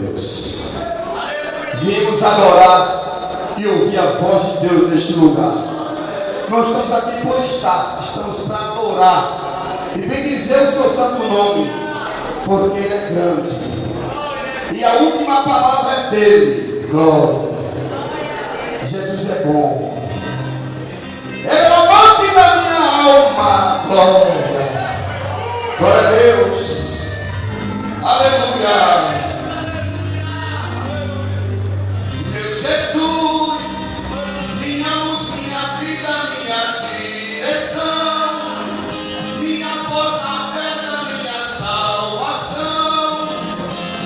Deus. Viemos adorar e ouvir a voz de Deus neste lugar. Nós estamos aqui por estar, estamos para adorar e bendizer o seu santo nome, porque Ele é grande. E a última palavra é dele. Glória. Jesus é bom. Ele é o amante da minha alma. Glória. Glória a Deus. Aleluia. Meu Jesus, minha luz, minha vida, minha direção, minha porta aberta, minha salvação.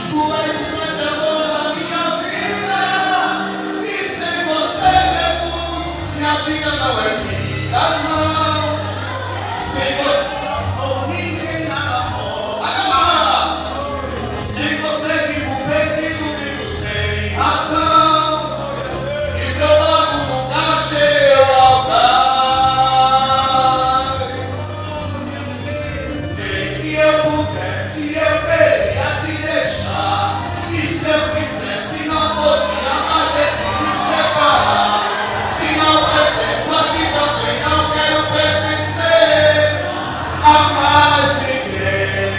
Tu és o grande amor da minha vida, e sem você, Jesus, minha vida não é vida, não. Sem você não sou ninguém, nada pode. Sem você vivo perdido, vivo sem razão, e meu lado nunca chega ao altar. Nem que eu pudesse, eu teria de deixar, e se eu quisesse não podia mais ter que me separar. Se não pertenço aqui também não quero pertencer a mais ninguém.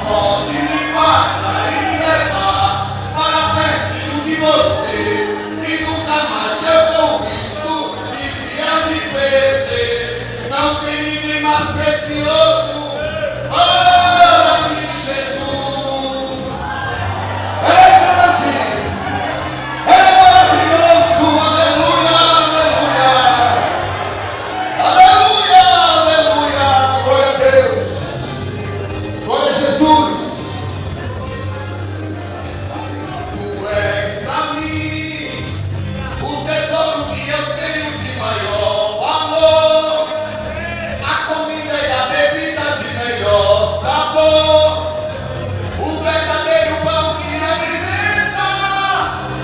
Pode me guardar e me levar para pertinho de você, e nunca mais eu com isso devia me perder. Não tem ninguém mais precioso para mim, Jesus. Ele é grande, Ele é maravilhoso. Aleluia, aleluia, aleluia, aleluia. Glória a Deus, glória a Jesus. Tu és pra mim o tesouro que eu tenho de maior valor, a comida e a bebida de melhor sabor, o verdadeiro pão que me alimenta,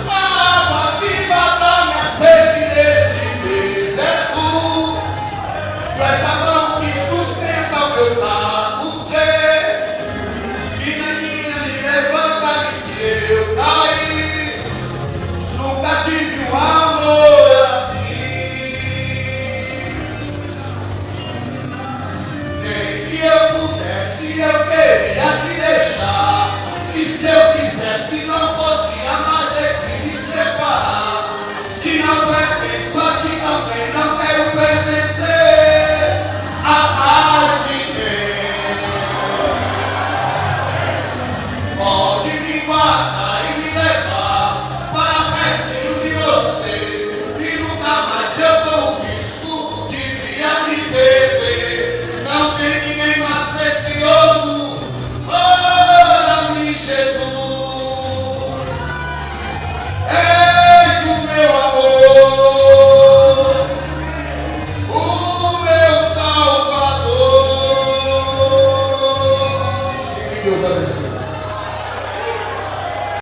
a água viva da minha sede nesse deserto. Tu és a mão que sustenta o meu fraco ser, que na minha me levanta se eu cair. Nunca tive um amor assim. Nem que eu pudesse, eu teria que deixar, e se eu quisesse não podia mais ter que me separar. Se não pertenço aqui também não quero pertencer